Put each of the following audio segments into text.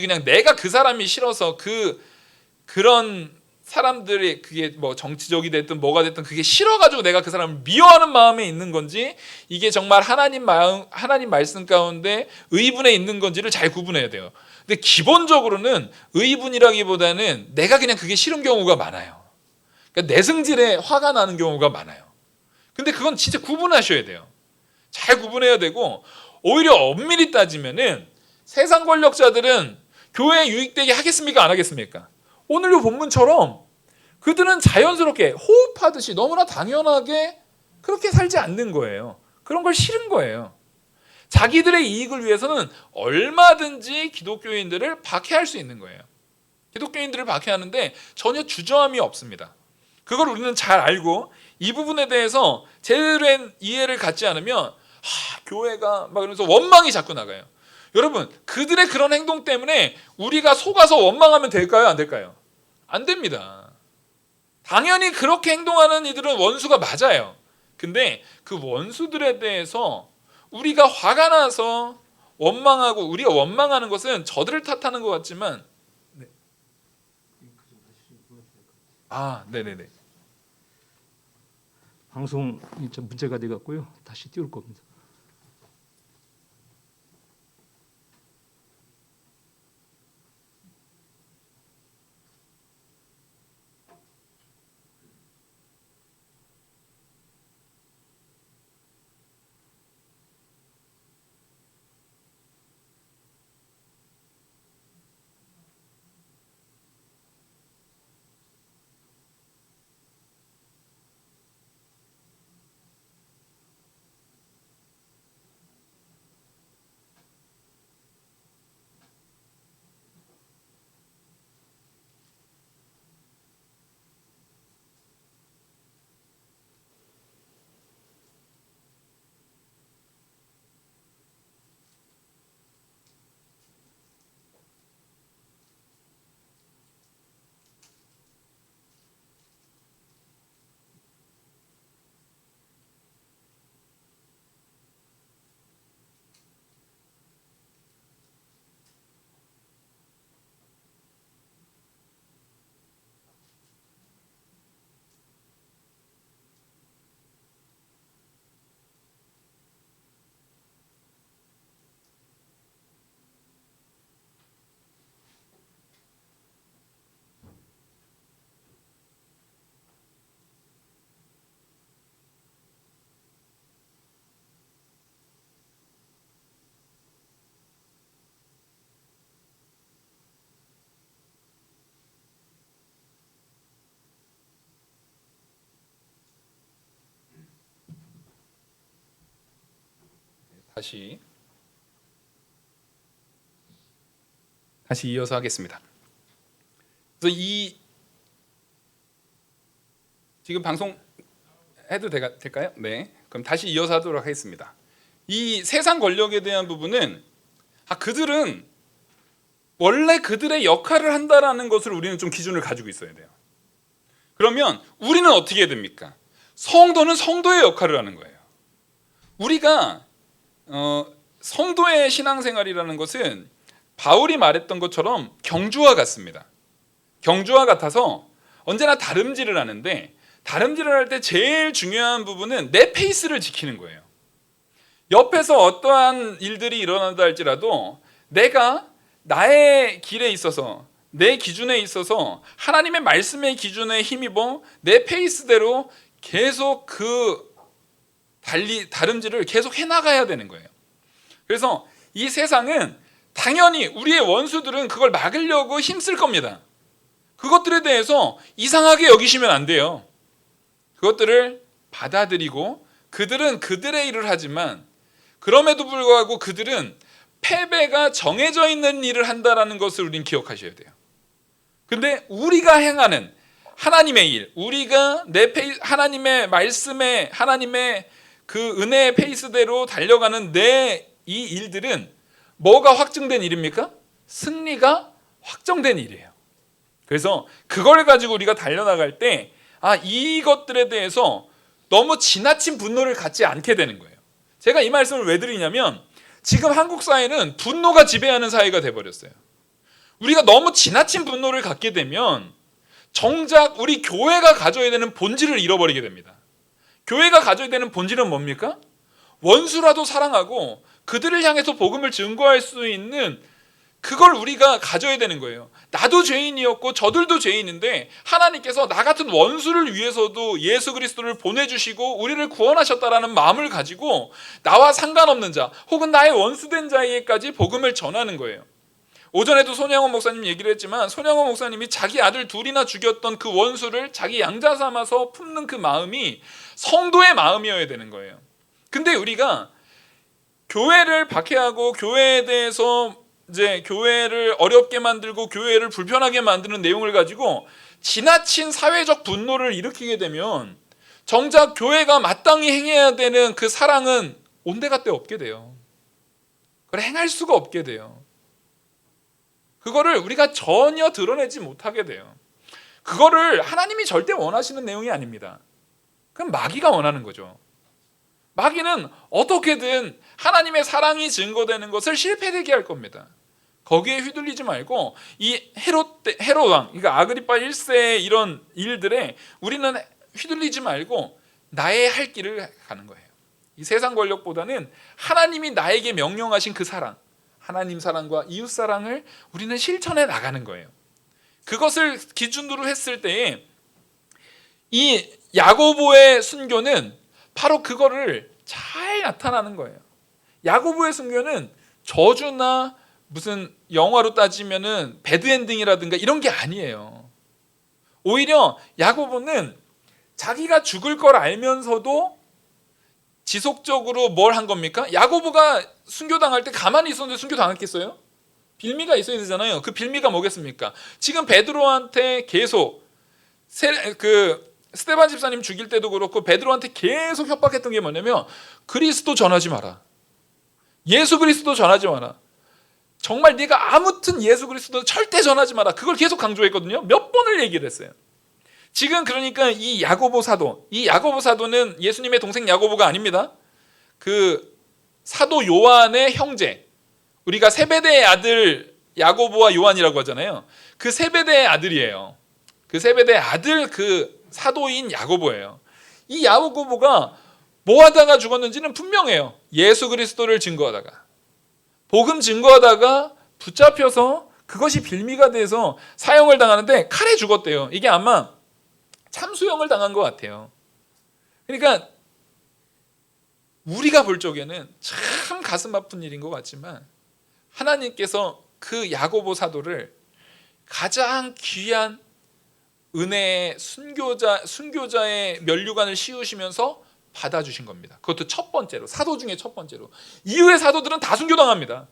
그냥 내가 그 사람이 싫어서 그런 사람들이 그게 뭐 정치적이 됐든 뭐가 됐든 그게 싫어가지고 내가 그 사람을 미워하는 마음에 있는 건지 이게 정말 하나님 말씀 가운데 의분에 있는 건지를 잘 구분해야 돼요. 근데 기본적으로는 의분이라기보다는 내가 그냥 그게 싫은 경우가 많아요. 그러니까 내 승질에 화가 나는 경우가 많아요. 근데 그건 진짜 구분하셔야 돼요. 잘 구분해야 되고, 오히려 엄밀히 따지면은 세상 권력자들은 교회에 유익되게 하겠습니까? 안 하겠습니까? 오늘 이 본문처럼 그들은 자연스럽게 호흡하듯이 너무나 당연하게 그렇게 살지 않는 거예요. 그런 걸 싫은 거예요. 자기들의 이익을 위해서는 얼마든지 기독교인들을 박해할 수 있는 거예요. 기독교인들을 박해하는데 전혀 주저함이 없습니다. 그걸 우리는 잘 알고 이 부분에 대해서 제대로 된 이해를 갖지 않으면 교회가 막 이러면서 원망이 자꾸 나가요. 여러분, 그들의 그런 행동 때문에 우리가 속아서 원망하면 될까요? 안 될까요? 안 됩니다. 당연히 그렇게 행동하는 이들은 원수가 맞아요. 근데 그 원수들에 대해서 우리가 화가 나서 원망하고, 우리가 원망하는 것은 저들을 탓하는 것 같지만, 네네네. 방송이 좀 문제가 돼 갖고요. 다시 띄울 겁니다. 다시 이어서 하겠습니다. 그래서 지금 방송 해도 될까요? 네. 그럼 다시 이어서 하도록 하겠습니다. 이 세상 권력에 대한 부분은 그들은 원래 그들의 역할을 한다라는 것을 우리는 좀 기준을 가지고 있어야 돼요. 그러면 우리는 어떻게 해야 됩니까? 성도는 성도의 역할을 하는 거예요. 우리가 성도의 신앙생활이라는 것은 바울이 말했던 것처럼 경주와 같습니다. 경주와 같아서 언제나 다름질을 하는데, 다름질을 할 때 제일 중요한 부분은 내 페이스를 지키는 거예요. 옆에서 어떠한 일들이 일어난다 할지라도 내가 나의 길에 있어서, 내 기준에 있어서 하나님의 말씀의 기준에 힘입어 내 페이스대로 계속 그 다름질을 계속 해나가야 되는 거예요. 그래서 이 세상은 당연히 우리의 원수들은 그걸 막으려고 힘쓸 겁니다. 그것들에 대해서 이상하게 여기시면 안 돼요. 그것들을 받아들이고 그들은 그들의 일을 하지만, 그럼에도 불구하고 그들은 패배가 정해져 있는 일을 한다라는 것을 우리는 기억하셔야 돼요. 근데 우리가 행하는 하나님의 일, 우리가 하나님의 말씀에, 하나님의 그 은혜의 페이스대로 달려가는 내 이 일들은 뭐가 확증된 일입니까? 승리가 확정된 일이에요. 그래서 그걸 가지고 우리가 달려나갈 때 이것들에 대해서 너무 지나친 분노를 갖지 않게 되는 거예요. 제가 이 말씀을 왜 드리냐면, 지금 한국 사회는 분노가 지배하는 사회가 돼버렸어요. 우리가 너무 지나친 분노를 갖게 되면 정작 우리 교회가 가져야 되는 본질을 잃어버리게 됩니다. 교회가 가져야 되는 본질은 뭡니까? 원수라도 사랑하고 그들을 향해서 복음을 증거할 수 있는 그걸 우리가 가져야 되는 거예요. 나도 죄인이었고 저들도 죄인인데 하나님께서 나 같은 원수를 위해서도 예수 그리스도를 보내주시고 우리를 구원하셨다라는 마음을 가지고 나와 상관없는 자 혹은 나의 원수된 자에게까지 복음을 전하는 거예요. 오전에도 손양원 목사님 얘기를 했지만 손양원 목사님이 자기 아들 둘이나 죽였던 그 원수를 자기 양자 삼아서 품는 그 마음이 성도의 마음이어야 되는 거예요. 근데 우리가 교회를 박해하고 교회에 대해서 이제 교회를 어렵게 만들고 교회를 불편하게 만드는 내용을 가지고 지나친 사회적 분노를 일으키게 되면 정작 교회가 마땅히 행해야 되는 그 사랑은 온데간데 없게 돼요. 그걸 행할 수가 없게 돼요. 그거를 우리가 전혀 드러내지 못하게 돼요. 그거를 하나님이 절대 원하시는 내용이 아닙니다. 그건 마귀가 원하는 거죠. 마귀는 어떻게든 하나님의 사랑이 증거되는 것을 실패되게 할 겁니다. 거기에 휘둘리지 말고 이 헤롯 왕, 그러니까 아그리파 1세의 이런 일들에 우리는 휘둘리지 말고 나의 할 길을 가는 거예요. 이 세상 권력보다는 하나님이 나에게 명령하신 그 사랑, 하나님 사랑과 이웃 사랑을 우리는 실천해 나가는 거예요. 그것을 기준으로 했을 때에 이 야고보의 순교는 바로 그거를 잘 나타나는 거예요. 야고보의 순교는 저주나 무슨 영화로 따지면은 배드엔딩이라든가 이런 게 아니에요. 오히려 야고보는 자기가 죽을 걸 알면서도 지속적으로 뭘 한 겁니까? 야고보가 순교당할 때 가만히 있었는데 순교당했겠어요? 빌미가 있어야 되잖아요. 그 빌미가 뭐겠습니까? 지금 베드로한테 계속 스데반 집사님 죽일 때도 그렇고 베드로한테 계속 협박했던 게 뭐냐면 그리스도 전하지 마라. 예수 그리스도 전하지 마라. 정말 네가 아무튼 예수 그리스도 절대 전하지 마라. 그걸 계속 강조했거든요. 몇 번을 얘기를 했어요. 지금 그러니까 이 야고보 사도는 예수님의 동생 야고보가 아닙니다. 그 사도 요한의 형제, 우리가 세베대의 아들 야고보와 요한이라고 하잖아요. 그 세베대의 아들이에요. 그 세베대의 아들 그 사도인 야고보예요. 이 야고보가 뭐 하다가 죽었는지는 분명해요. 예수 그리스도를 증거하다가, 복음 증거하다가 붙잡혀서 그것이 빌미가 돼서 사형을 당하는데 칼에 죽었대요. 이게 아마 참수형을 당한 것 같아요. 그러니까 우리가 볼 적에는 참 가슴 아픈 일인 것 같지만 하나님께서 그 야고보 사도를 가장 귀한 은혜의 순교자의 면류관을 씌우시면서 받아주신 겁니다. 그것도 첫 번째로, 사도 중에 첫 번째로. 이후의 사도들은 다 순교당합니다.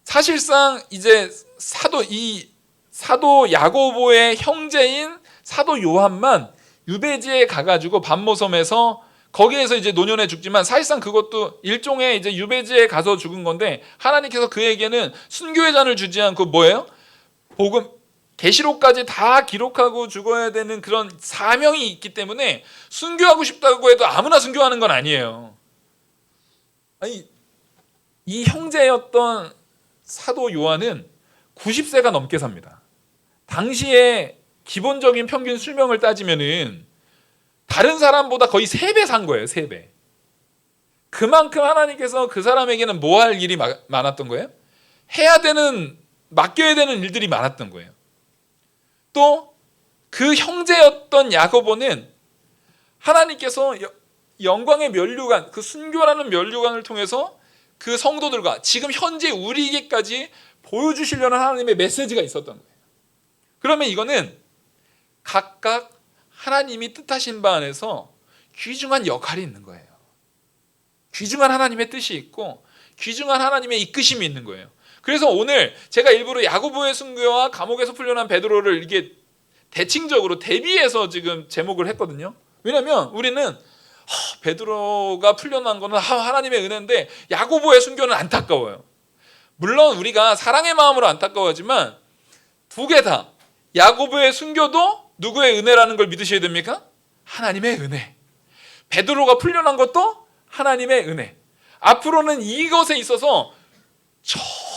사실상 이제 사도 야고보의 형제인 사도 요한만 유배지에 가가지고 반모섬에서 거기에서 이제 노년에 죽지만 사실상 그것도 일종의 이제 유배지에 가서 죽은 건데 하나님께서 그에게는 순교의 잔을 주지 않고 뭐예요? 복음 계시록까지 다 기록하고 죽어야 되는 그런 사명이 있기 때문에 순교하고 싶다고 해도 아무나 순교하는 건 아니에요. 아니 이 형제였던 사도 요한은 90세가 넘게 삽니다. 당시에 기본적인 평균 수명을 따지면은 다른 사람보다 거의 3배 산 거예요. 3배. 그만큼 하나님께서 그 사람에게는 뭐 할 일이 많았던 거예요? 해야 되는, 맡겨야 되는 일들이 많았던 거예요. 또 그 형제였던 야고보는 하나님께서 영광의 면류관, 그 순교라는 면류관을 통해서 그 성도들과 지금 현재 우리에게까지 보여주시려는 하나님의 메시지가 있었던 거예요. 그러면 이거는 각각 하나님이 뜻하신 바 안에서 귀중한 역할이 있는 거예요. 귀중한 하나님의 뜻이 있고 귀중한 하나님의 이끄심이 있는 거예요. 그래서 오늘 제가 일부러 야고보의 순교와 감옥에서 풀려난 베드로를 이게 대칭적으로 대비해서 지금 제목을 했거든요. 왜냐하면 우리는 베드로가 풀려난 거는 하나님의 은혜인데 야고보의 순교는 안타까워요. 물론 우리가 사랑의 마음으로 안타까워하지만 두 개 다 야고보의 순교도 누구의 은혜라는 걸 믿으셔야 됩니까? 하나님의 은혜. 베드로가 풀려난 것도 하나님의 은혜. 앞으로는 이것에 있어서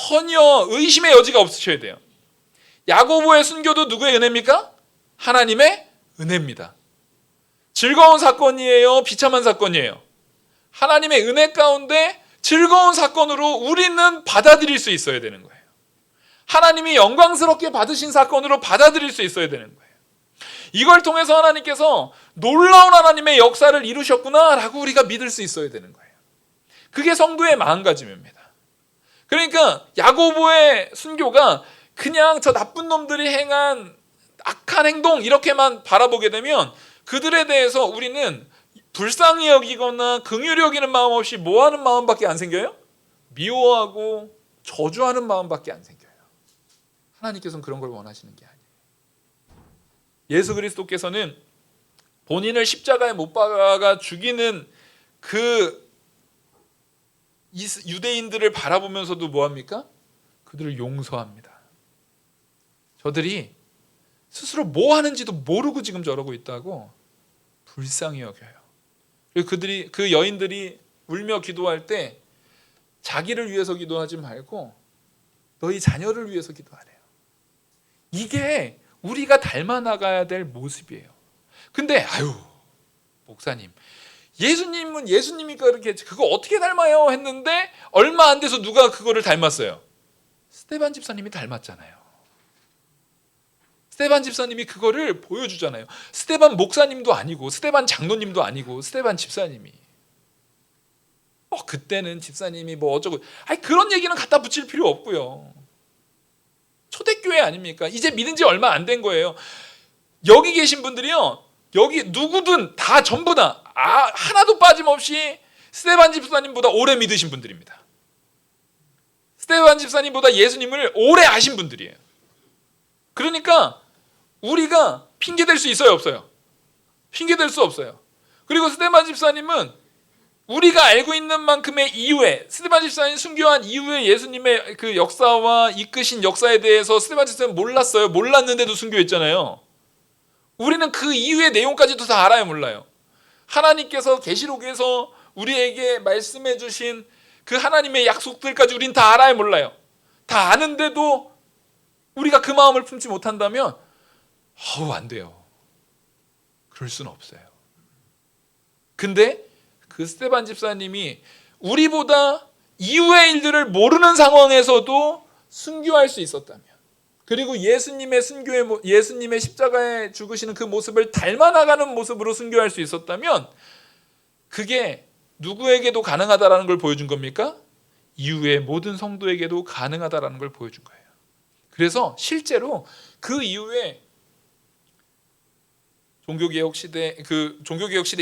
전혀 의심의 여지가 없으셔야 돼요. 야고보의 순교도 누구의 은혜입니까? 하나님의 은혜입니다. 즐거운 사건이에요? 비참한 사건이에요? 하나님의 은혜 가운데 즐거운 사건으로 우리는 받아들일 수 있어야 되는 거예요. 하나님이 영광스럽게 받으신 사건으로 받아들일 수 있어야 되는 거예요. 이걸 통해서 하나님께서 놀라운 하나님의 역사를 이루셨구나라고 우리가 믿을 수 있어야 되는 거예요. 그게 성도의 마음가짐입니다. 그러니까 야고보의 순교가 그냥 저 나쁜 놈들이 행한 악한 행동 이렇게만 바라보게 되면 그들에 대해서 우리는 불쌍히 여기거나 긍휼히 여기는 마음 없이 뭐하는 마음밖에 안 생겨요? 미워하고 저주하는 마음밖에 안 생겨요. 하나님께서는 그런 걸 원하시는 게 아니에요. 예수 그리스도께서는 본인을 십자가에 못 박아 죽이는 그 유대인들을 바라보면서도 뭐합니까? 그들을 용서합니다. 저들이 스스로 뭐 하는지도 모르고 지금 저러고 있다고 불쌍히 여겨요. 그리고 그 여인들이 울며 기도할 때 자기를 위해서 기도하지 말고 너희 자녀를 위해서 기도하래요. 이게 우리가 닮아나가야 될 모습이에요. 근데 목사님 예수님은 예수님이니까 그렇게 그거 어떻게 닮아요? 했는데 얼마 안 돼서 누가 그거를 닮았어요? 스데반 집사님이 닮았잖아요. 스데반 집사님이 그거를 보여주잖아요. 스데반 목사님도 아니고 스데반 장로님도 아니고 스데반 집사님이 그때는 집사님이 뭐 어쩌고 그런 얘기는 갖다 붙일 필요 없고요. 초대교회 아닙니까? 이제 믿은 지 얼마 안 된 거예요. 여기 계신 분들이요, 여기 누구든 다 전부 다 하나도 빠짐없이 스데반 집사님보다 오래 믿으신 분들입니다. 스데반 집사님보다 예수님을 오래 아신 분들이에요. 그러니까 우리가 핑계댈 수 있어요, 없어요? 핑계댈 수 없어요. 그리고 스데반 집사님은 우리가 알고 있는 만큼의 이후에, 스데반 집사님 순교한 이후에 예수님의 그 역사와 이끄신 역사에 대해서 스데반 집사님은 몰랐어요. 몰랐는데도 순교했잖아요. 우리는 그 이후의 내용까지도 다 알아요, 몰라요? 하나님께서 계시록에서 우리에게 말씀해 주신 그 하나님의 약속들까지 우린 다 알아요, 몰라요? 다 아는데도 우리가 그 마음을 품지 못한다면 안 돼요. 그럴 수는 없어요. 근데 그 스데반 집사님이 우리보다 이후의 일들을 모르는 상황에서도 순교할 수 있었다면, 그리고 예수님의 예수님의 십자가에 죽으시는 그 모습을 닮아나가는 모습으로 순교할 수 있었다면 그게 누구에게도 가능하다라는 걸 보여준 겁니까? 이후의 모든 성도에게도 가능하다라는 걸 보여준 거예요. 그래서 실제로 그 이후에 종교개혁 시대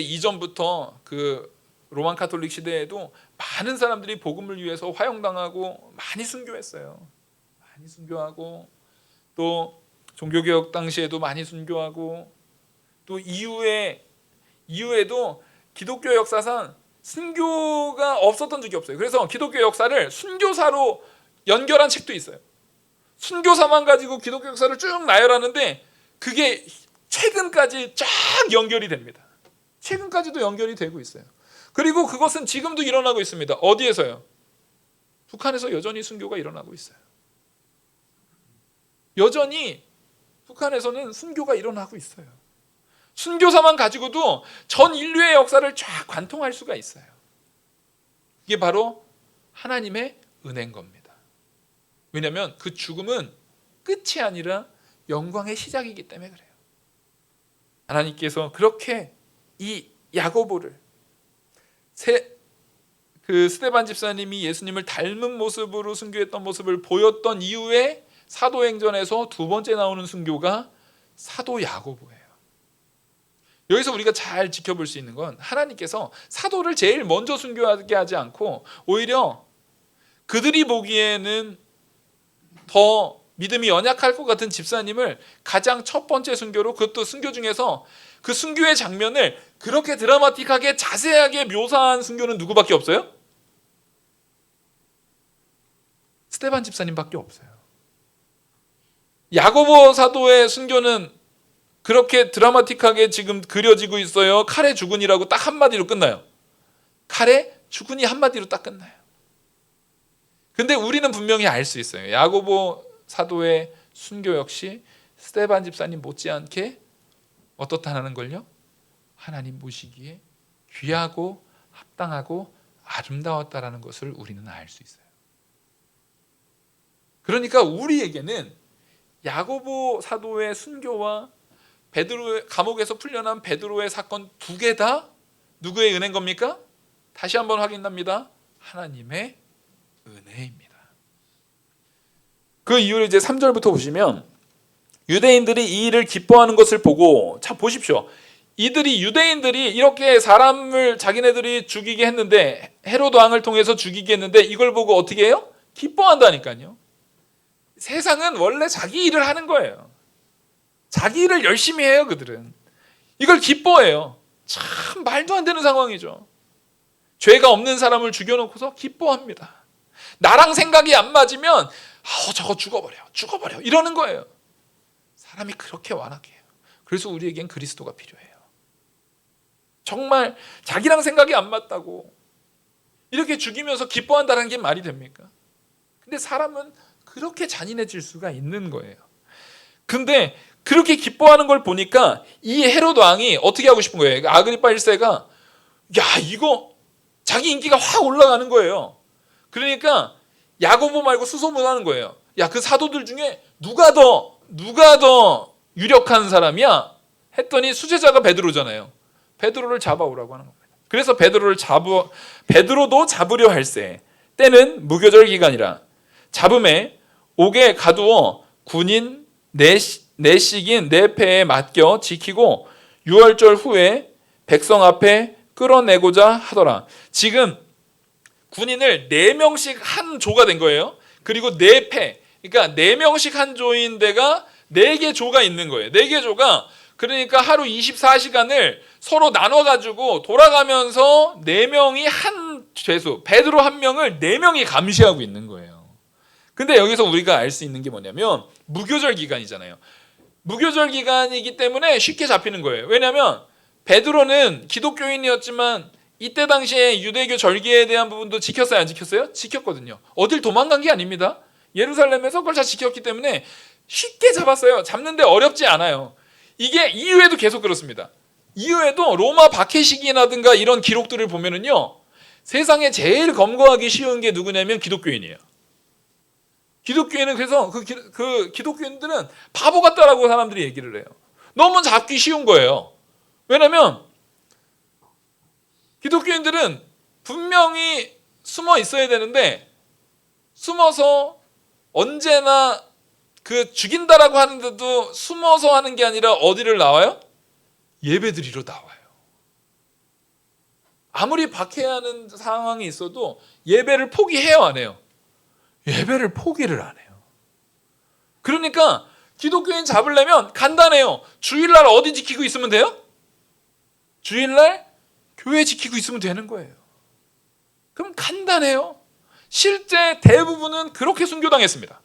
이전부터 그 로만 카톨릭 시대에도 많은 사람들이 복음을 위해서 화형당하고 많이 순교했어요. 많이 순교하고 또 종교개혁 당시에도 많이 순교하고 또 이후에도 기독교 역사상 순교가 없었던 적이 없어요. 그래서 기독교 역사를 순교사로 연결한 책도 있어요. 순교사만 가지고 기독교 역사를 쭉 나열하는데 그게 최근까지 쫙 연결이 됩니다. 최근까지도 연결이 되고 있어요. 그리고 그것은 지금도 일어나고 있습니다. 어디에서요? 북한에서 여전히 순교가 일어나고 있어요. 여전히 북한에서는 순교가 일어나고 있어요. 순교사만 가지고도 전 인류의 역사를 쫙 관통할 수가 있어요. 이게 바로 하나님의 은혜인 겁니다. 왜냐하면 그 죽음은 끝이 아니라 영광의 시작이기 때문에 그래요. 하나님께서 그렇게 이 야고보를 그 스데반 집사님이 예수님을 닮은 모습으로 순교했던 모습을 보였던 이후에 사도행전에서 두 번째 나오는 순교가 사도 야고보예요. 여기서 우리가 잘 지켜볼 수 있는 건 하나님께서 사도를 제일 먼저 순교하게 하지 않고 오히려 그들이 보기에는 더 믿음이 연약할 것 같은 집사님을 가장 첫 번째 순교로, 그것도 순교 중에서 그 순교의 장면을 그렇게 드라마틱하게 자세하게 묘사한 순교는 누구밖에 없어요? 스데반 집사님밖에 없어요. 야고보 사도의 순교는 그렇게 드라마틱하게 지금 그려지고 있어요. 칼에 죽으니라고 딱 한마디로 끝나요. 칼에 죽으니 한마디로 딱 끝나요. 근데 우리는 분명히 알 수 있어요. 야고보 사도의 순교 역시 스데반 집사님 못지않게 어떻다는 걸요? 하나님 보시기에 귀하고 합당하고 아름다웠다라는 것을 우리는 알 수 있어요. 그러니까 우리에게는 야고보 사도의 순교와 베드로의 감옥에서 풀려난 베드로의 사건 두 개 다 누구의 은혜인 겁니까? 다시 한번 확인합니다. 하나님의 은혜입니다. 그 이유를 이제 3절부터 보시면 유대인들이 이 일을 기뻐하는 것을 보고, 자 보십시오. 유대인들이 이렇게 사람을 자기네들이 죽이게 했는데, 헤로드 왕을 통해서 죽이게 했는데 이걸 보고 어떻게 해요? 기뻐한다니까요. 세상은 원래 자기 일을 하는 거예요. 자기 일을 열심히 해요. 그들은 이걸 기뻐해요. 참 말도 안 되는 상황이죠. 죄가 없는 사람을 죽여놓고서 기뻐합니다. 나랑 생각이 안 맞으면 저거 죽어버려 이러는 거예요. 사람이 그렇게 완악해요. 그래서 우리에겐 그리스도가 필요해요. 정말 자기랑 생각이 안 맞다고 이렇게 죽이면서 기뻐한다는 게 말이 됩니까? 근데 사람은 그렇게 잔인해질 수가 있는 거예요. 근데 그렇게 기뻐하는 걸 보니까 이 헤롯 왕이 어떻게 하고 싶은 거예요? 아그리파 1세가 이거 자기 인기가 확 올라가는 거예요. 그러니까 야고보 말고 수소문하는 거예요. 그 사도들 중에 누가 더 유력한 사람이야? 했더니 수제자가 베드로잖아요. 베드로를 잡아오라고 하는 겁니다. 그래서 베드로도 잡으려 할세. 때는 무교절 기간이라 잡음에 옥에 가두어 군인 내식인 네 패에 맡겨 지키고 6월절 후에 백성 앞에 끌어내고자 하더라. 지금 군인을 4명씩 한 조가 된 거예요. 그리고 4패, 그러니까 4명씩 한 조인 데가 4개 조가 있는 거예요. 4개 조가, 그러니까 하루 24시간을 서로 나눠가지고 돌아가면서 4명이 한 죄수, 베드로 1명을 4명이 감시하고 있는 거예요. 근데 여기서 우리가 알 수 있는 게 뭐냐면 무교절 기간이잖아요. 무교절 기간이기 때문에 쉽게 잡히는 거예요. 왜냐하면 베드로는 기독교인이었지만 이때 당시에 유대교 절기에 대한 부분도 지켰어요, 안 지켰어요? 지켰거든요. 어딜 도망간 게 아닙니다. 예루살렘에서 그걸 다 지켰기 때문에 쉽게 잡았어요. 잡는데 어렵지 않아요. 이게 이후에도 계속 그렇습니다. 이후에도 로마 박해식이라든가 이런 기록들을 보면은요, 세상에 제일 검거하기 쉬운 게 누구냐면 기독교인이에요. 기독교인은 그래서 그 기독교인들은 바보 같다라고 사람들이 얘기를 해요. 너무 잡기 쉬운 거예요. 왜냐면 기독교인들은 분명히 숨어 있어야 되는데 숨어서 언제나 죽인다라고 하는데도 숨어서 하는 게 아니라 어디를 나와요? 예배드리러 나와요. 아무리 박해하는 상황이 있어도 예배를 포기해요, 안 해요? 예배를 포기를 안 해요. 그러니까 기독교인 잡으려면 간단해요. 주일날 어디 지키고 있으면 돼요? 주일날 교회 지키고 있으면 되는 거예요. 그럼 간단해요. 실제 대부분은 그렇게 순교당했습니다.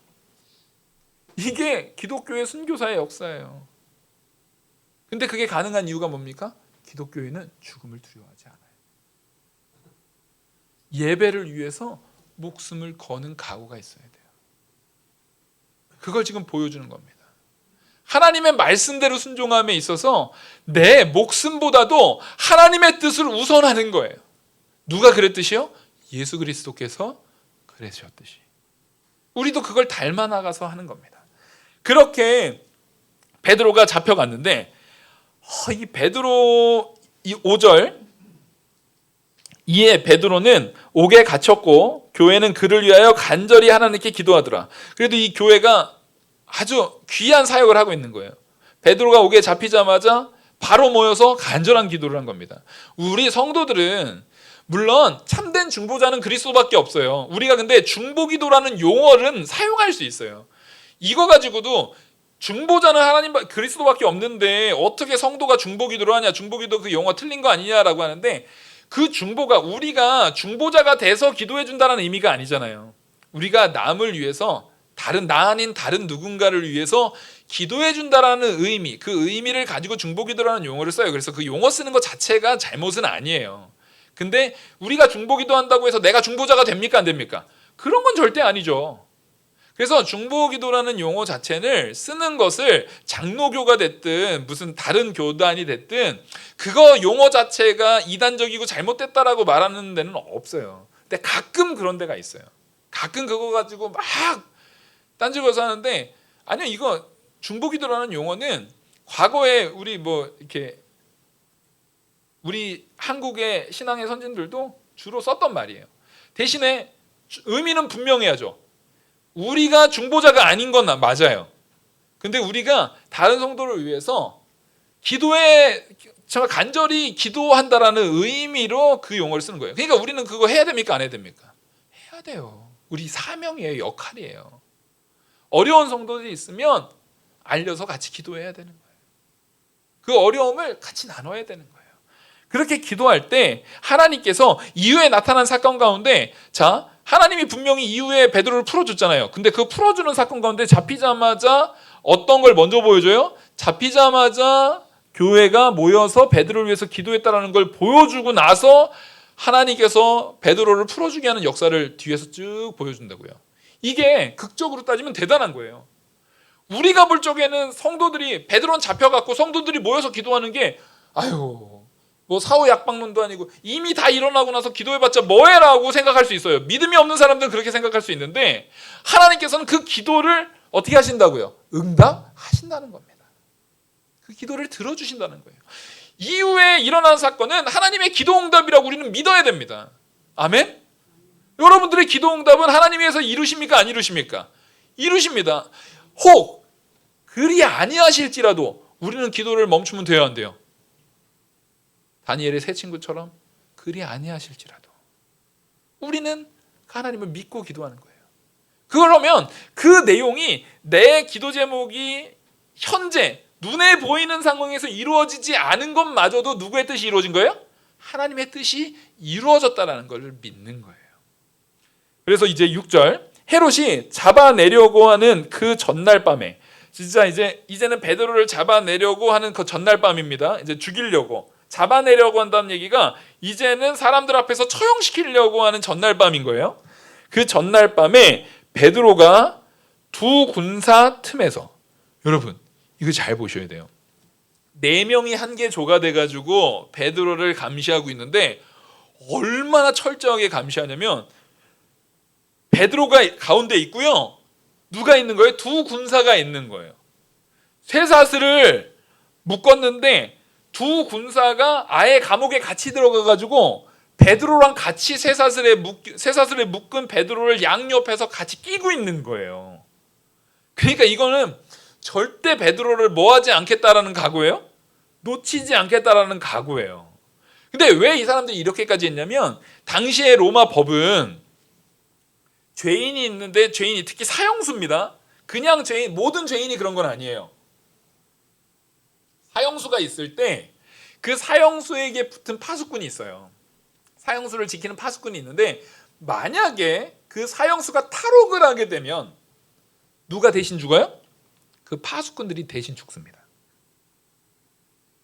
이게 기독교의 순교사의 역사예요. 근데 그게 가능한 이유가 뭡니까? 기독교인은 죽음을 두려워하지 않아요. 예배를 위해서 목숨을 거는 각오가 있어야 돼요. 그걸 지금 보여주는 겁니다. 하나님의 말씀대로 순종함에 있어서 내 목숨보다도 하나님의 뜻을 우선하는 거예요. 누가 그랬듯이요? 예수 그리스도께서 그러셨듯이. 우리도 그걸 닮아 나가서 하는 겁니다. 그렇게 베드로가 잡혀갔는데 이 베드로 이 5절 이에 베드로는 옥에 갇혔고 교회는 그를 위하여 간절히 하나님께 기도하더라. 그래도 이 교회가 아주 귀한 사역을 하고 있는 거예요. 베드로가 옥에 잡히자마자 바로 모여서 간절한 기도를 한 겁니다. 우리 성도들은 물론 참된 중보자는 그리스도밖에 없어요. 우리가 근데 중보기도라는 용어는 사용할 수 있어요. 이거 가지고도 중보자는 하나님 그리스도밖에 없는데 어떻게 성도가 중보기도를 하냐, 중보기도 그 용어 틀린 거 아니냐라고 하는데, 그 중보가 우리가 중보자가 돼서 기도해 준다는 의미가 아니잖아요. 우리가 남을 위해서 나 아닌 다른 누군가를 위해서 기도해 준다라는 의미, 그 의미를 가지고 중보기도라는 용어를 써요. 그래서 그 용어 쓰는 것 자체가 잘못은 아니에요. 근데 우리가 중보기도 한다고 해서 내가 중보자가 됩니까, 안 됩니까? 그런 건 절대 아니죠. 그래서 중보기도라는 용어 자체를 쓰는 것을 장로교가 됐든 무슨 다른 교단이 됐든 그거 용어 자체가 이단적이고 잘못됐다라고 말하는 데는 없어요. 근데 가끔 그런 데가 있어요. 가끔 그거 가지고 막 딴지거서 하는데 아니요, 이거 중보기도라는 용어는 과거에 우리 뭐 이렇게 우리 한국의 신앙의 선진들도 주로 썼던 말이에요. 대신에 의미는 분명해야죠. 우리가 중보자가 아닌 건 맞아요. 근데 우리가 다른 성도를 위해서 기도에 정말 간절히 기도한다라는 의미로 그 용어를 쓰는 거예요. 그러니까 우리는 그거 해야 됩니까? 안 해야 됩니까? 해야 돼요. 우리 사명이에요. 역할이에요. 어려운 성도들이 있으면 알려서 같이 기도해야 되는 거예요. 그 어려움을 같이 나눠야 되는 거예요. 그렇게 기도할 때 하나님께서 이후에 나타난 사건 가운데 자 하나님이 분명히 이후에 베드로를 풀어줬잖아요. 근데 그 풀어주는 사건 가운데 잡히자마자 어떤 걸 먼저 보여줘요? 잡히자마자 교회가 모여서 베드로를 위해서 기도했다는 걸 보여주고 나서 하나님께서 베드로를 풀어주게 하는 역사를 뒤에서 쭉 보여준다고요. 이게 극적으로 따지면 대단한 거예요. 우리가 볼 적에는 성도들이 베드로는 잡혀갖고 성도들이 모여서 기도하는 게 아유 뭐 사후 약방론도 아니고 이미 다 일어나고 나서 기도해봤자 뭐해라고 생각할 수 있어요. 믿음이 없는 사람들은 그렇게 생각할 수 있는데 하나님께서는 그 기도를 어떻게 하신다고요? 응답하신다는 겁니다. 그 기도를 들어주신다는 거예요. 이후에 일어난 사건은 하나님의 기도 응답이라고 우리는 믿어야 됩니다. 아멘? 여러분들의 기도 응답은 하나님께서 이루십니까? 안 이루십니까? 이루십니다. 혹 그리 아니하실지라도 우리는 기도를 멈추면 돼야 한대요. 다니엘의 세 친구처럼 그리 아니하실지라도 우리는 하나님을 믿고 기도하는 거예요. 그러면 그 내용이 내 기도 제목이 현재 눈에 보이는 상황에서 이루어지지 않은 것마저도 누구의 뜻이 이루어진 거예요? 하나님의 뜻이 이루어졌다는 것을 믿는 거예요. 그래서 이제 6절 헤롯이 잡아내려고 하는 그 전날 밤에 진짜 이제는 베드로를 잡아내려고 하는 그 전날 밤입니다. 이제 죽이려고 잡아내려고 한다는 얘기가 이제는 사람들 앞에서 처형시키려고 하는 전날 밤인 거예요. 그 전날 밤에 베드로가 두 군사 틈에서 여러분 이거 잘 보셔야 돼요. 4명이 한 개 조가 돼가지고 베드로를 감시하고 있는데 얼마나 철저하게 감시하냐면 베드로가 가운데 있고요. 누가 있는 거예요? 두 군사가 있는 거예요. 쇠사슬을 묶었는데 두 군사가 아예 감옥에 같이 들어가가지고 베드로랑 같이 쇠사슬에 묶은 베드로를 양옆에서 같이 끼고 있는 거예요. 그러니까 이거는 절대 베드로를 뭐하지 않겠다라는 각오예요. 놓치지 않겠다라는 각오예요. 근데 왜 이 사람들이 이렇게까지 했냐면 당시의 로마 법은 죄인이 있는데 죄인이 특히 사형수입니다. 그냥 죄인 모든 죄인이 그런 건 아니에요. 사형수가 있을 때 그 사형수에게 붙은 파수꾼이 있어요. 사형수를 지키는 파수꾼이 있는데 만약에 그 사형수가 탈옥을 하게 되면 누가 대신 죽어요? 그 파수꾼들이 대신 죽습니다.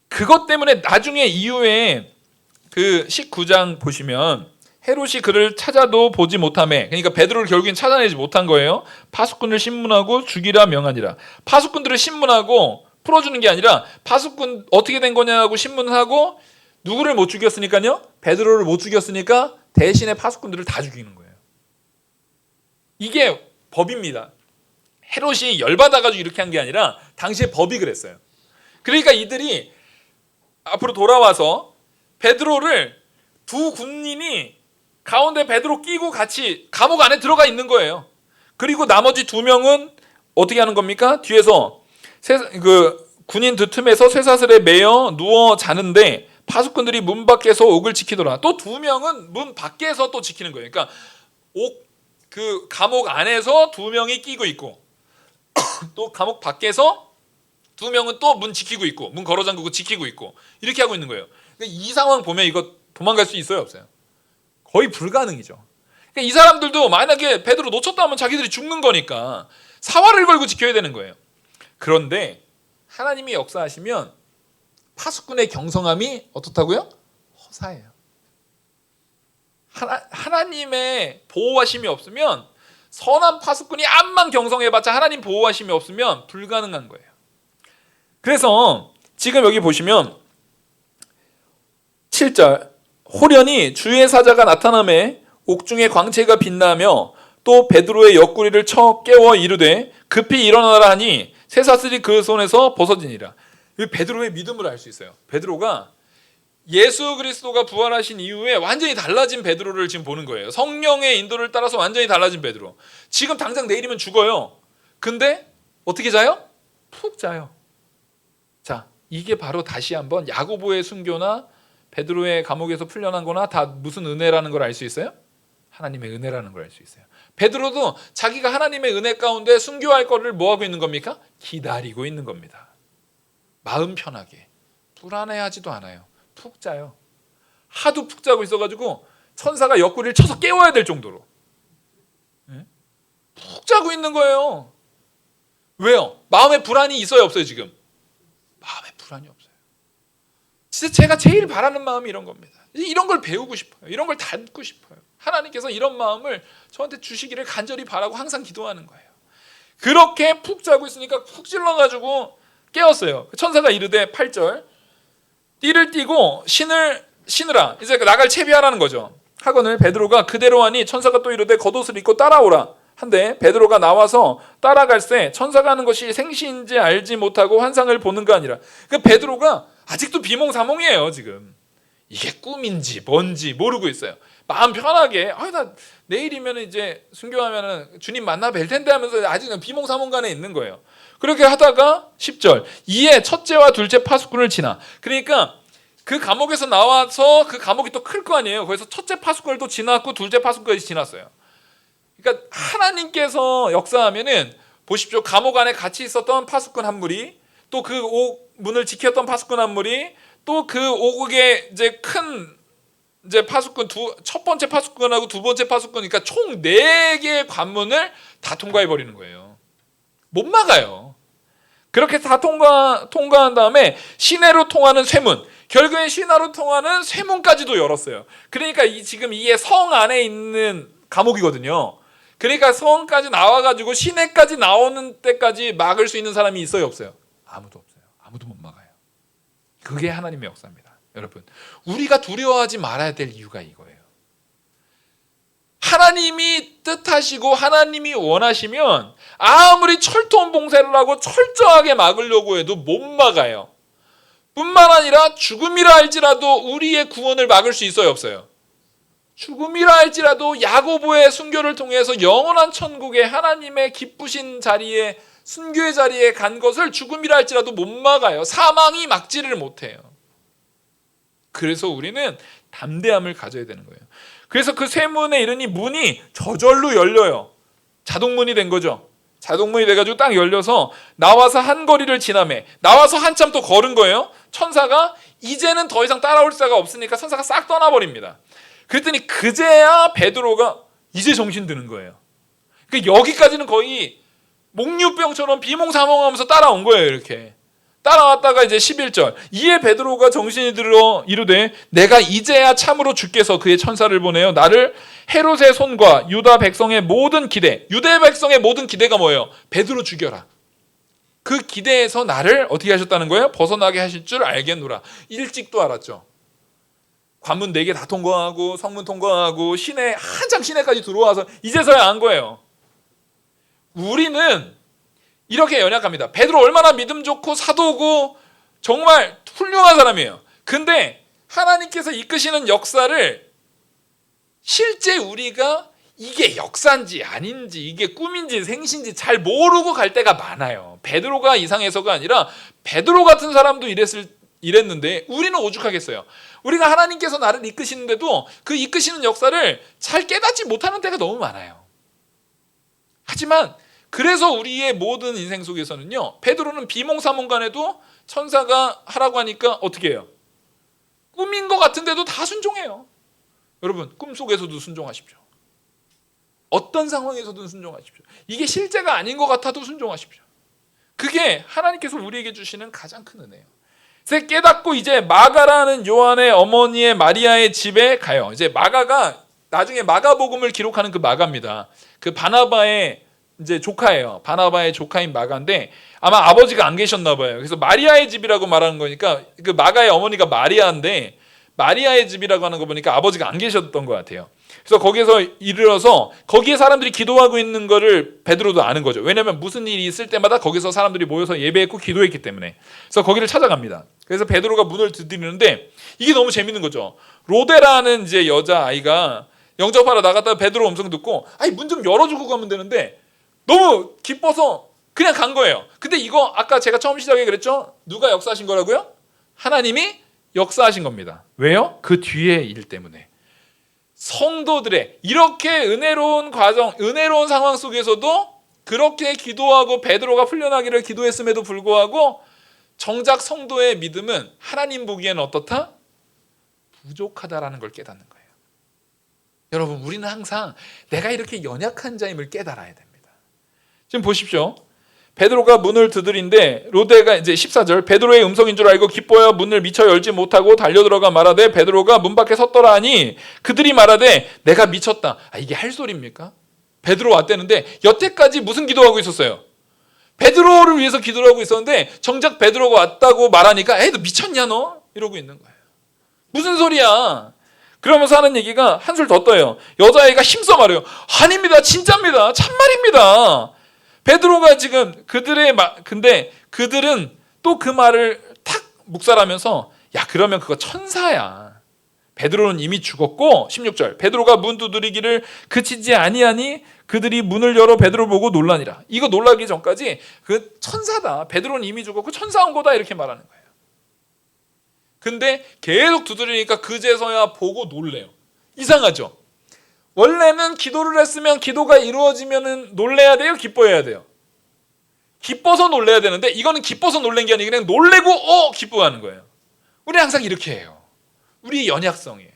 그것 때문에 나중에 이후에 그 19장 보시면 헤롯이 그를 찾아도 보지 못하매 그러니까 베드로를 결국엔 찾아내지 못한 거예요. 파수꾼을 신문하고 죽이라 명하니라. 파수꾼들을 신문하고 풀어주는 게 아니라 파수꾼 어떻게 된 거냐고 신문하고 누구를 못 죽였으니까요. 베드로를 못 죽였으니까 대신에 파수꾼들을 다 죽이는 거예요. 이게 법입니다. 헤롯이 열받아가지고 이렇게 한 게 아니라 당시에 법이 그랬어요. 그러니까 이들이 앞으로 돌아와서 베드로를 두 군인이 가운데 베드로 끼고 같이 감옥 안에 들어가 있는 거예요. 그리고 나머지 2명은 어떻게 하는 겁니까? 뒤에서 그 군인 두 틈에서 쇠사슬에 매여 누워 자는데 파수꾼들이 문 밖에서 옥을 지키더라. 또 2명은 문 밖에서 또 지키는 거예요. 그러니까 그 감옥 안에서 2명이 끼고 있고 또 감옥 밖에서 2명은 또 문 지키고 있고 문 걸어 잠그고 지키고 있고 이렇게 하고 있는 거예요. 그러니까 이 상황 보면 이거 도망갈 수 있어요, 없어요? 거의 불가능이죠. 그러니까 이 사람들도 만약에 베드로 놓쳤다면 자기들이 죽는 거니까 사활을 걸고 지켜야 되는 거예요. 그런데 하나님이 역사하시면 파수꾼의 경성함이 어떻다고요? 허사예요. 하나님의 보호하심이 없으면, 선한 파수꾼이 암만 경성해봤자 하나님 보호하심이 없으면 불가능한 거예요. 그래서 지금 여기 보시면 7절, 호련히 주의 사자가 나타나매 옥중에 광채가 빛나며 또 베드로의 옆구리를 쳐 깨워 이르되 급히 일어나라 하니 쇠사슬이 그 손에서 벗어지니라. 베드로의 믿음을 알 수 있어요. 베드로가 예수 그리스도가 부활하신 이후에 완전히 달라진 베드로를 지금 보는 거예요. 성령의 인도를 따라서 완전히 달라진 베드로. 지금 당장 내일이면 죽어요. 근데 어떻게 자요? 푹 자요. 자, 이게 바로 다시 한번 야고보의 순교나 베드로의 감옥에서 풀려난 거나 다 무슨 은혜라는 걸 알 수 있어요? 하나님의 은혜라는 걸 알 수 있어요. 베드로도 자기가 하나님의 은혜 가운데 순교할 거를 뭐 하고 있는 겁니까? 기다리고 있는 겁니다. 마음 편하게. 불안해하지도 않아요. 푹 자요. 하도 푹 자고 있어가지고 천사가 옆구리를 쳐서 깨워야 될 정도로 푹 자고 있는 거예요. 왜요? 마음에 불안이 있어요, 없어요 지금? 마음에 불안이 없어요. 진짜 제가 제일 바라는 마음이 이런 겁니다. 이런 걸 배우고 싶어요. 이런 걸 닮고 싶어요. 하나님께서 이런 마음을 저한테 주시기를 간절히 바라고 항상 기도하는 거예요. 그렇게 푹 자고 있으니까 푹 찔러가지고 깨웠어요. 천사가 이르되 8절, 띠를 띠고 신으라. 이제 나갈 채비하라는 거죠. 하거늘 베드로가 그대로 하니 천사가 또 이르되 겉옷을 입고 따라오라. 한데 베드로가 나와서 따라갈새 천사가 하는 것이 생시인지 알지 못하고 환상을 보는가 아니라. 그 베드로가 아직도 비몽사몽이에요. 지금 이게 꿈인지 뭔지 모르고 있어요. 마음 편하게 나 내일이면 이제 순교하면은 주님 만나 뵐 텐데 하면서 아직 비몽사몽간에 있는 거예요. 그렇게 하다가 10절, 이에 첫째와 둘째 파수꾼을 지나. 그러니까 그 감옥에서 나와서 그 감옥이 또 클 거 아니에요. 그래서 첫째 파수꾼을 또 지났고 둘째 파수꾼까지 지났어요. 그러니까 하나님께서 역사하면은 보십시오. 감옥 안에 같이 있었던 파수꾼 한 무리, 또 그 옥 문을 지켰던 파수꾼 한 무리, 또 그 옥에 이제 큰 이제 파수꾼 첫 번째 파수꾼하고 두 번째 파수꾼이니까 총 4개의 관문을 다 통과해 버리는 거예요. 못 막아요. 그렇게 다 통과한 다음에 시내로 통하는 쇠문, 결국엔 시내로 통하는 쇠문까지도 열었어요. 그러니까 지금 이게 성 안에 있는 감옥이거든요. 그러니까 성까지 나와가지고 시내까지 나오는 때까지 막을 수 있는 사람이 있어요, 없어요? 아무도 없어요. 아무도 못 막아요. 그게 하나님의 역사입니다. 여러분, 우리가 두려워하지 말아야 될 이유가 이거예요. 하나님이 뜻하시고 하나님이 원하시면 아무리 철토한 봉쇄를 하고 철저하게 막으려고 해도 못 막아요. 뿐만 아니라 죽음이라 할지라도 우리의 구원을 막을 수 있어요, 없어요? 죽음이라 할지라도 야고보의 순교를 통해서 영원한 천국에 하나님의 기쁘신 자리에, 순교의 자리에 간 것을 죽음이라 할지라도 못 막아요. 사망이 막지를 못해요. 그래서 우리는 담대함을 가져야 되는 거예요. 그래서 그 쇠문에 이르니 문이 저절로 열려요. 자동문이 된 거죠. 자동문이 돼가지고 딱 열려서 나와서 한 거리를 지나매, 나와서 한참 또 걸은 거예요. 천사가 이제는 더 이상 따라올 수가 없으니까 천사가 싹 떠나버립니다. 그랬더니 그제야 베드로가 이제 정신 드는 거예요. 그러니까 여기까지는 거의 목류병처럼 비몽사몽하면서 따라온 거예요. 이렇게 따라왔다가 이제 11절, 이에 베드로가 정신이 들어 이르되 내가 이제야 참으로 주께서 그의 천사를 보내어 나를 헤롯의 손과 유다 백성의 모든 기대, 유대 백성의 모든 기대가 뭐예요? 베드로 죽여라. 그 기대에서 나를 어떻게 하셨다는 거예요? 벗어나게 하실 줄 알겠노라. 일찍도 알았죠. 관문 4개 다 통과하고 성문 통과하고 시내, 한참 시내까지 들어와서 이제서야 안 거예요. 우리는 이렇게 연약합니다. 베드로 얼마나 믿음 좋고 사도고 정말 훌륭한 사람이에요. 근데 하나님께서 이끄시는 역사를 실제 우리가 이게 역사인지 아닌지, 이게 꿈인지 생신지 잘 모르고 갈 때가 많아요. 베드로가 이상해서가 아니라 베드로 같은 사람도 이랬는데 우리는 오죽하겠어요. 우리가 하나님께서 나를 이끄시는데도 그 이끄시는 역사를 잘 깨닫지 못하는 때가 너무 많아요. 하지만 그래서 우리의 모든 인생 속에서는요, 베드로는 비몽사몽간에도 천사가 하라고 하니까 어떻게 해요? 꿈인 것 같은데도 다 순종해요. 여러분, 꿈속에서도 순종하십시오. 어떤 상황에서든 순종하십시오. 이게 실제가 아닌 것 같아도 순종하십시오. 그게 하나님께서 우리에게 주시는 가장 큰 은혜예요. 깨닫고 이제 마가라는 요한의 어머니의 마리아의 집에 가요. 이제 마가가 나중에 마가복음을 기록하는 그 마가입니다. 그 바나바의 이제 조카예요. 바나바의 조카인 마가인데 아마 아버지가 안 계셨나 봐요. 그래서 마리아의 집이라고 말하는 거니까 그 마가의 어머니가 마리아인데 마리아의 집이라고 하는 거 보니까 아버지가 안 계셨던 것 같아요. 그래서 거기서 이르러서 거기에 사람들이 기도하고 있는 거를 베드로도 아는 거죠. 왜냐하면 무슨 일이 있을 때마다 거기서 사람들이 모여서 예배했고 기도했기 때문에. 그래서 거기를 찾아갑니다. 그래서 베드로가 문을 두드리는데 이게 너무 재밌는 거죠. 로데라는 이제 여자 아이가 영접하러 나갔다가 베드로 음성 듣고 아니 문 좀 열어주고 가면 되는데 너무 기뻐서 그냥 간 거예요. 근데 이거 아까 제가 처음 시작에 그랬죠? 누가 역사하신 거라고요? 하나님이 역사하신 겁니다. 왜요? 그 뒤의 일 때문에. 성도들의 이렇게 은혜로운 과정, 은혜로운 상황 속에서도 그렇게 기도하고 베드로가 풀려나기를 기도했음에도 불구하고 정작 성도의 믿음은 하나님 보기에는 어떻다? 부족하다라는 걸 깨닫는 거예요. 여러분, 우리는 항상 내가 이렇게 연약한 자임을 깨달아야 됩니다. 지금 보십시오. 베드로가 문을 두드린데 로데가 이제 14절 베드로의 음성인 줄 알고 기뻐하여 문을 미처 열지 못하고 달려들어가 말하되 베드로가 문 밖에 섰더라 하니 그들이 말하되 내가 미쳤다. 이게 할 소리입니까? 베드로 왔대는데 여태까지 무슨 기도하고 있었어요? 베드로를 위해서 기도를 하고 있었는데 정작 베드로가 왔다고 말하니까 에이 너 미쳤냐 너? 이러고 있는 거예요. 무슨 소리야? 그러면서 하는 얘기가 한술 더 떠요. 여자애가 힘써 말해요. 아닙니다. 진짜입니다. 참말입니다. 베드로가 지금 근데 그들은 또 그 말을 탁 묵살하면서 야 그러면 그거 천사야. 베드로는 이미 죽었고 16절 베드로가 문 두드리기를 그치지 아니하니 그들이 문을 열어 베드로를 보고 놀라니라. 이거 놀라기 전까지 그 천사다. 베드로는 이미 죽었고 천사 온 거다 이렇게 말하는 거예요. 근데 계속 두드리니까 그제서야 보고 놀래요. 이상하죠? 원래는 기도를 했으면 기도가 이루어지면 놀래야 돼요? 기뻐해야 돼요? 기뻐서 놀래야 되는데 이거는 기뻐서 놀란 게 아니라 그냥 놀래고 기뻐하는 거예요. 우리 항상 이렇게 해요. 우리의 연약성이에요.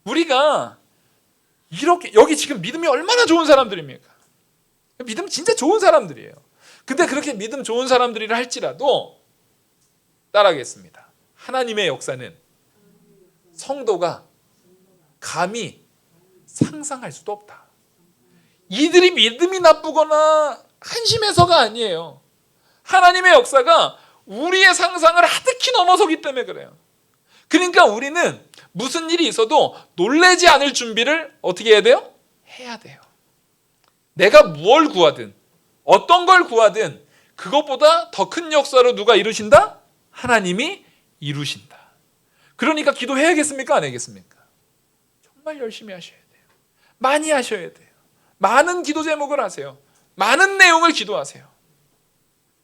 우리가 이렇게 여기 지금 믿음이 얼마나 좋은 사람들입니까? 믿음 진짜 좋은 사람들이에요. 근데 그렇게 믿음 좋은 사람들이라 할지라도 따라하겠습니다. 하나님의 역사는 성도가 감히 상상할 수도 없다. 이들이 믿음이 나쁘거나 한심해서가 아니에요. 하나님의 역사가 우리의 상상을 하득히 넘어서기 때문에 그래요. 그러니까 우리는 무슨 일이 있어도 놀라지 않을 준비를 어떻게 해야 돼요? 해야 돼요. 내가 무엇을 구하든 어떤 걸 구하든 그것보다 더 큰 역사로 누가 이루신다? 하나님이 이루신다. 그러니까 기도해야겠습니까? 안 해야겠습니까? 정말 열심히 하셔야 돼요. 많이 하셔야 돼요. 많은 기도 제목을 하세요. 많은 내용을 기도하세요.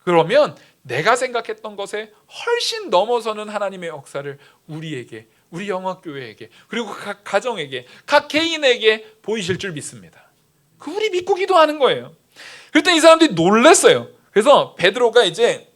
그러면 내가 생각했던 것에 훨씬 넘어서는 하나님의 역사를 우리에게, 우리 영화교회에게, 그리고 각 가정에게, 각 개인에게 보이실 줄 믿습니다. 그 우리 믿고 기도하는 거예요. 그랬더니 이 사람들이 놀랐어요. 그래서 베드로가 이제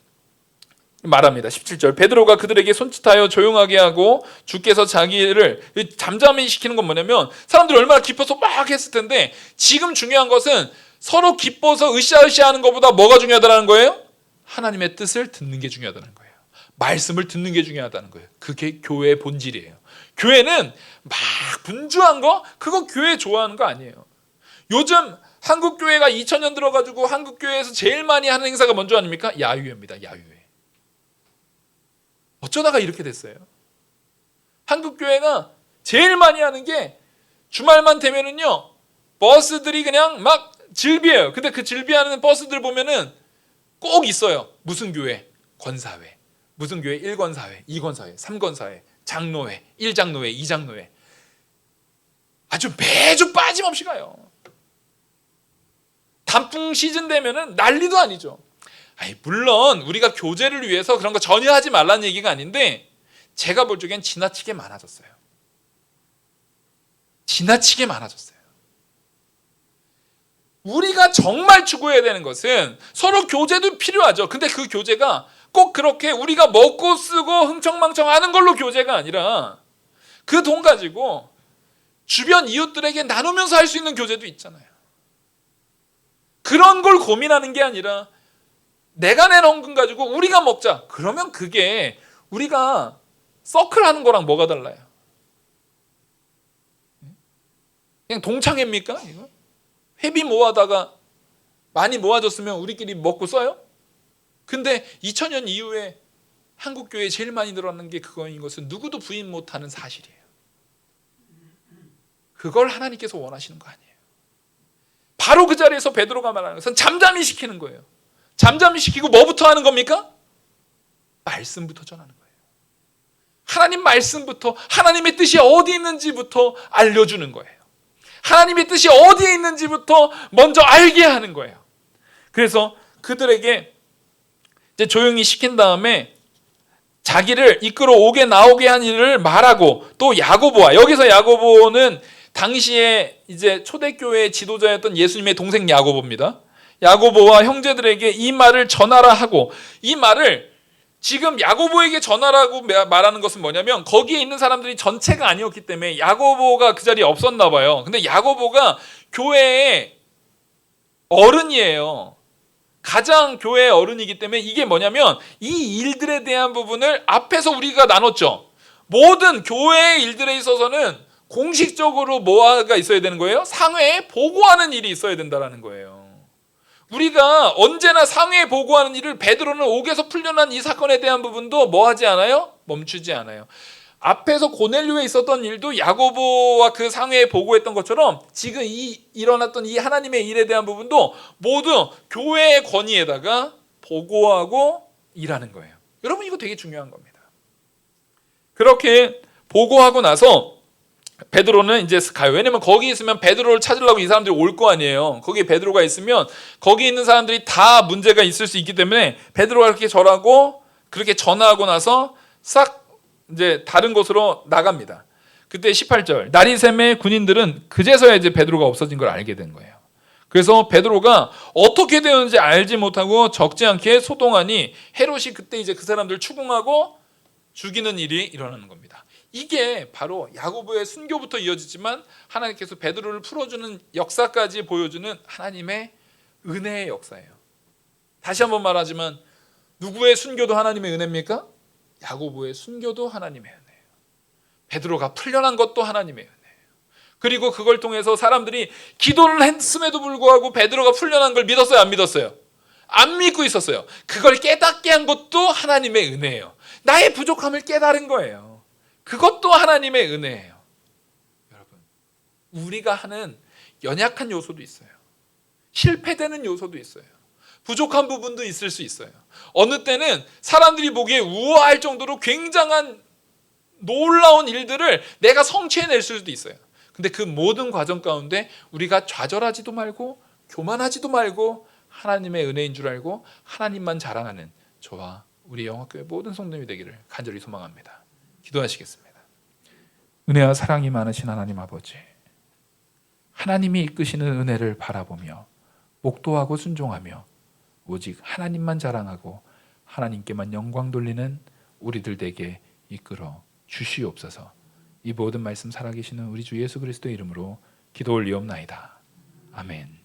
말합니다. 17절 베드로가 그들에게 손짓하여 조용하게 하고 주께서 자기를 잠잠히 시키는 건 뭐냐면 사람들이 얼마나 기뻐서 막 했을 텐데 지금 중요한 것은 서로 기뻐서 으쌰으쌰하는 것보다 뭐가 중요하다는 거예요? 하나님의 뜻을 듣는 게 중요하다는 거예요. 말씀을 듣는 게 중요하다는 거예요. 그게 교회의 본질이에요. 교회는 막 분주한 거 그거 교회 좋아하는 거 아니에요. 요즘 한국교회가 2000년 들어가지고 한국교회에서 제일 많이 하는 행사가 뭔지 아닙니까? 야유회입니다. 야유회. 어쩌다가 이렇게 됐어요? 한국교회가 제일 많이 하는 게 주말만 되면은요 버스들이 그냥 막 질비해요. 근데 그 질비하는 버스들 보면은 꼭 있어요. 무슨 교회? 권사회. 무슨 교회? 1권사회, 2권사회, 3권사회, 장로회, 1장로회, 2장로회. 아주 매주 빠짐없이 가요. 단풍 시즌 되면은 난리도 아니죠. 물론 우리가 교제를 위해서 그런 거 전혀 하지 말라는 얘기가 아닌데 제가 볼 적엔 지나치게 많아졌어요. 지나치게 많아졌어요. 우리가 정말 추구해야 되는 것은 서로 교제도 필요하죠. 근데 그 교제가 꼭 그렇게 우리가 먹고 쓰고 흥청망청 하는 걸로 교제가 아니라 그 돈 가지고 주변 이웃들에게 나누면서 할 수 있는 교제도 있잖아요. 그런 걸 고민하는 게 아니라 내가 낸 헌금 가지고 우리가 먹자. 그러면 그게 우리가 서클 하는 거랑 뭐가 달라요? 그냥 동창회입니까? 이거? 회비 모아다가 많이 모아졌으면 우리끼리 먹고 써요? 근데 2000년 이후에 한국 교회에 제일 많이 늘어나는 게 그거인 것은 누구도 부인 못하는 사실이에요. 그걸 하나님께서 원하시는 거 아니에요. 바로 그 자리에서 베드로가 말하는 것은 잠잠히 시키는 거예요. 잠잠히 시키고 뭐부터 하는 겁니까? 말씀부터 전하는 거예요. 하나님 말씀부터, 하나님의 뜻이 어디 있는지부터 알려주는 거예요. 하나님의 뜻이 어디에 있는지부터 먼저 알게 하는 거예요. 그래서 그들에게 이제 조용히 시킨 다음에 자기를 이끌어 오게 나오게 한 일을 말하고, 또 야고보와, 여기서 야고보는 당시에 이제 초대교회의 지도자였던 예수님의 동생 야고보입니다. 야고보와 형제들에게 이 말을 전하라 하고, 이 말을 지금 야고보에게 전하라고 말하는 것은 뭐냐면, 거기에 있는 사람들이 전체가 아니었기 때문에 야고보가 그 자리에 없었나 봐요. 근데 야고보가 교회의 어른이에요. 가장 교회의 어른이기 때문에 이게 뭐냐면, 이 일들에 대한 부분을 앞에서 우리가 나눴죠. 모든 교회의 일들에 있어서는 공식적으로 뭐가 있어야 되는 거예요? 상회에 보고하는 일이 있어야 된다는 거예요. 우리가 언제나 상회에 보고하는 일을, 베드로는 옥에서 풀려난 이 사건에 대한 부분도 뭐 하지 않아요? 멈추지 않아요. 앞에서 고넬료에 있었던 일도 야고보와 그 상회에 보고했던 것처럼 지금 일어났던 이 하나님의 일에 대한 부분도 모두 교회의 권위에다가 보고하고 일하는 거예요. 여러분, 이거 되게 중요한 겁니다. 그렇게 보고하고 나서 베드로는 이제 가요. 왜냐면 거기 있으면 베드로를 찾으려고 이 사람들이 올 거 아니에요. 거기에 베드로가 있으면 거기 있는 사람들이 다 문제가 있을 수 있기 때문에 베드로가 그렇게 절하고 그렇게 전화하고 나서 싹 이제 다른 곳으로 나갑니다. 그때 18절, 날이 샘에 군인들은 그제서야 이제 베드로가 없어진 걸 알게 된 거예요. 그래서 베드로가 어떻게 되었는지 알지 못하고 적지 않게 소동하니 헤롯이 그때 이제 그 사람들 추궁하고 죽이는 일이 일어나는 겁니다. 이게 바로 야고보의 순교부터 이어지지만 하나님께서 베드로를 풀어주는 역사까지 보여주는 하나님의 은혜의 역사예요. 다시 한번 말하지만 누구의 순교도 하나님의 은혜입니까? 야고보의 순교도 하나님의 은혜예요. 베드로가 풀려난 것도 하나님의 은혜예요. 그리고 그걸 통해서 사람들이 기도를 했음에도 불구하고 베드로가 풀려난 걸 믿었어요, 안 믿었어요? 안 믿고 있었어요. 그걸 깨닫게 한 것도 하나님의 은혜예요. 나의 부족함을 깨달은 거예요. 그것도 하나님의 은혜예요. 여러분, 우리가 하는 연약한 요소도 있어요. 실패되는 요소도 있어요. 부족한 부분도 있을 수 있어요. 어느 때는 사람들이 보기에 우아할 정도로 굉장한 놀라운 일들을 내가 성취해낼 수도 있어요. 근데 그 모든 과정 가운데 우리가 좌절하지도 말고 교만하지도 말고 하나님의 은혜인 줄 알고 하나님만 자랑하는 저와 우리 영화교회 모든 성도님이 되기를 간절히 소망합니다. 기도하시겠습니다. 은혜와 사랑이 많으신 하나님 아버지, 하나님이 이끄시는 은혜를 바라보며 목도하고 순종하며 오직 하나님만 자랑하고 하나님께만 영광 돌리는 우리들 되게 이끌어 주시옵소서. 이 모든 말씀 살아계시는 우리 주 예수 그리스도의 이름으로 기도 올리옵나이다. 아멘.